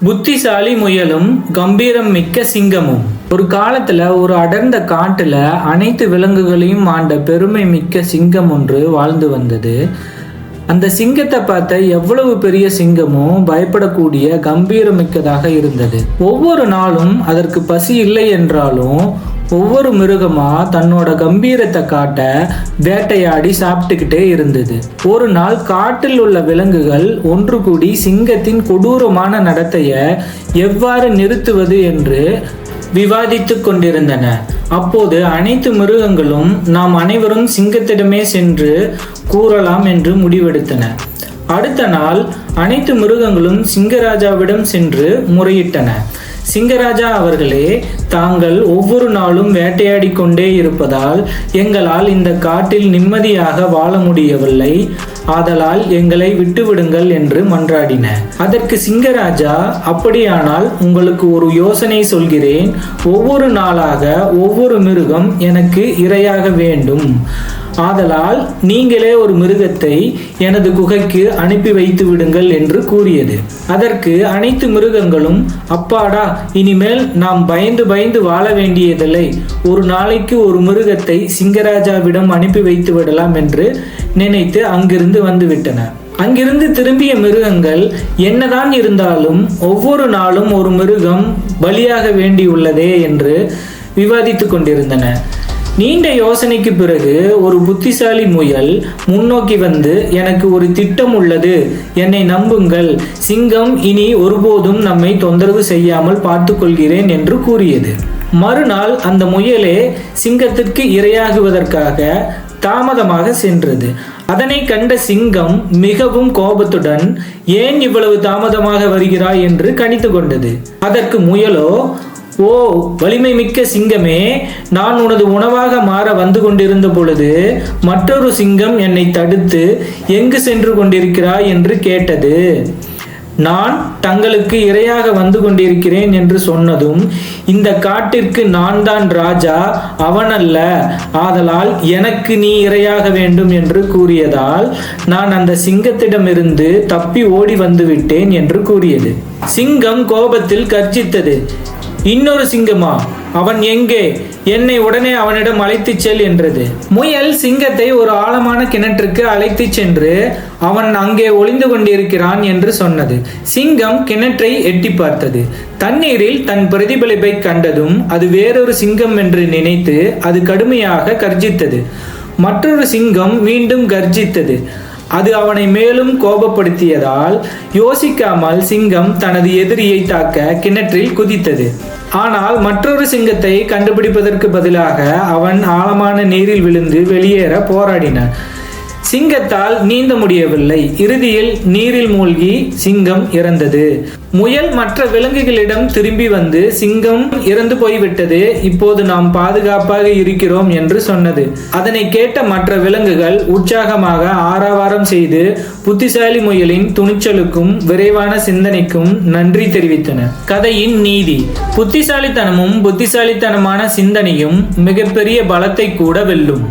புத்திசாலி முயலும் கம்பீரம் மிக்க சிங்கமும். ஒரு காலத்துல ஒரு அடர்ந்த காட்டுல அனைத்து விலங்குகளையும் ஆண்ட பெருமை மிக்க சிங்கம் ஒன்று வாழ்ந்து வந்தது. அந்த சிங்கத்தை பார்த்த எவ்வளவு பெரிய சிங்கமும் பயப்படக்கூடிய கம்பீரமிக்கதாக இருந்தது. ஒவ்வொரு நாளும் அதற்கு பசி இல்லை என்றாலும் ஒவ்வொரு மிருகமா தன்னோட கம்பீரத்தை காட்ட வேட்டையாடி சாப்பிட்டுக்கிட்டே இருந்தது. ஒரு நாள் காட்டில் உள்ள விலங்குகள் ஒன்று கூடி சிங்கத்தின் கொடூரமான நடத்தைய எவ்வாறு நிறுத்துவது என்று விவாதித்து கொண்டிருந்தன. அப்போது அனைத்து மிருகங்களும் நாம் அனைவரும் சிங்கத்திடமே சென்று கூறலாம் என்று முடிவெடுத்தன. அடுத்த நாள் அனைத்து மிருகங்களும் சிங்கராஜாவிடம் சென்று முறையிட்டன. சிங்கராஜா அவர்களே, தாங்கள் ஒவ்வொரு நாளும் வேட்டையாடி கொண்டே இருப்பதால் எங்களால் இந்த காட்டில் நிம்மதியாக வாழ முடியவில்லை. ஆதலால் எங்களை விட்டுவிடுங்கள் என்று மன்றாடின. அதற்கு சிங்கராஜா, அப்படியானால் உங்களுக்கு ஒரு யோசனை சொல்கிறேன். ஒவ்வொரு நாளாக ஒவ்வொரு மிருகம் எனக்கு இரையாக வேண்டும். ஆதலால் நீங்களே ஒரு மிருகத்தை எனது குகைக்கு அனுப்பி வைத்து விடுங்கள் என்று கூறியது. அதற்கு அனைத்து மிருகங்களும், அப்பாடா, இனிமேல் நாம் பயந்து பயந்து வாழ வேண்டியதில்லை. ஒரு நாளைக்கு ஒரு மிருகத்தை சிங்கராஜாவிடம் அனுப்பி வைத்து விடலாம் என்று நினைத்து அங்கிருந்து வந்துவிட்டன. அங்கிருந்து திரும்பிய மிருகங்கள், என்னதான் இருந்தாலும் ஒவ்வொரு நாளும் ஒரு மிருகம் பலியாக வேண்டியுள்ளதே என்று விவாதித்து கொண்டிருந்தன. நீண்ட யோசனைக்கு பிறகு ஒரு புத்திசாலி முயல் முன்னோக்கி வந்து, எனக்கு ஒரு திட்டம் உள்ளது, என்னை நம்புங்கள். சிங்கம் இனி ஒருபோதும் நம்மை தொந்தரவு செய்யாமல் பார்த்து கொள்கிறேன் என்று கூறியது. மறுநாள் அந்த முயலே சிங்கத்திற்கு இரையாகுவதற்காக தாமதமாக சென்றது. அதனை கண்ட சிங்கம் மிகவும் கோபத்துடன், ஏன் இவ்வளவு தாமதமாக வருகிறாய் என்று கணித்து கொண்டது. அதற்கு முயலோ, ஓ வலிமை மிக்க சிங்கமே, நான் உனது உணவாக மாற வந்து கொண்டிருந்த பொழுது மற்றொரு சிங்கம் என்னை தடுத்து, எங்கு சென்று கொண்டிருக்கிறாய் என்று கேட்டது. நான் தங்களுக்கு இரையாக வந்து கொண்டிருக்கிறேன் என்று சொன்னதும், இந்த காட்டிற்கு நான் தான் ராஜா, அவனல்ல. ஆதலால் எனக்கு நீ இரையாக வேண்டும் என்று கூறியதால் நான் அந்த சிங்கத்திடமிருந்து தப்பி ஓடி வந்து விட்டேன் என்று கூறியது. சிங்கம் கோபத்தில் கர்ஜித்தது. இன்னொரு சிங்கமா? அவன் எங்கே? என்னை உடனே அவனிடம் அழைத்து செல் என்றது. முயல் சிங்கத்தை ஒரு ஆழமான கிணற்றுக்கு அழைத்து சென்று, அவன் அங்கே ஒளிந்து கொண்டிருக்கிறான் என்று சொன்னது. சிங்கம் கிணற்றை எட்டி பார்த்தது. தண்ணீரில் தன் பிரதிபலிப்பை கண்டதும் அது வேறொரு சிங்கம் என்று நினைத்து அது கடுமையாக கர்ஜித்தது. மற்றொரு சிங்கம் மீண்டும் கர்ஜித்தது. அது அவனை மேலும் கோபப்படுத்தியதால் யோசிக்காமல் சிங்கம் தனது எதிரியை தாக்க கிணற்றில் குதித்தது. ஆனால் மற்றொரு சிங்கத்தை கண்டுபிடிப்பதற்கு பதிலாக அவன் ஆழமான நீரில் விழுந்து வெளியேற போராடினான். சிங்கத்தால் நீந்த முடியவில்லை. இறுதியில் நீரில் மூழ்கி சிங்கம் இறந்தது. முயல் மற்ற விலங்குகளிடம் திரும்பி வந்து, சிங்கம் இறந்து போய்விட்டது, இப்போது நாம் பாதுகாப்பாக இருக்கிறோம் என்று சொன்னது. அதனை கேட்ட மற்ற விலங்குகள் உற்சாகமாக ஆரவாரம் செய்து புத்திசாலி முயலின் துணிச்சலுக்கும் விரைவான சிந்தனைக்கும் நன்றி தெரிவித்தன. கதையின் நீதி: புத்திசாலித்தனமும் புத்திசாலித்தனமான சிந்தனையும் மிகப்பெரிய பலத்தை கூட வெல்லும்.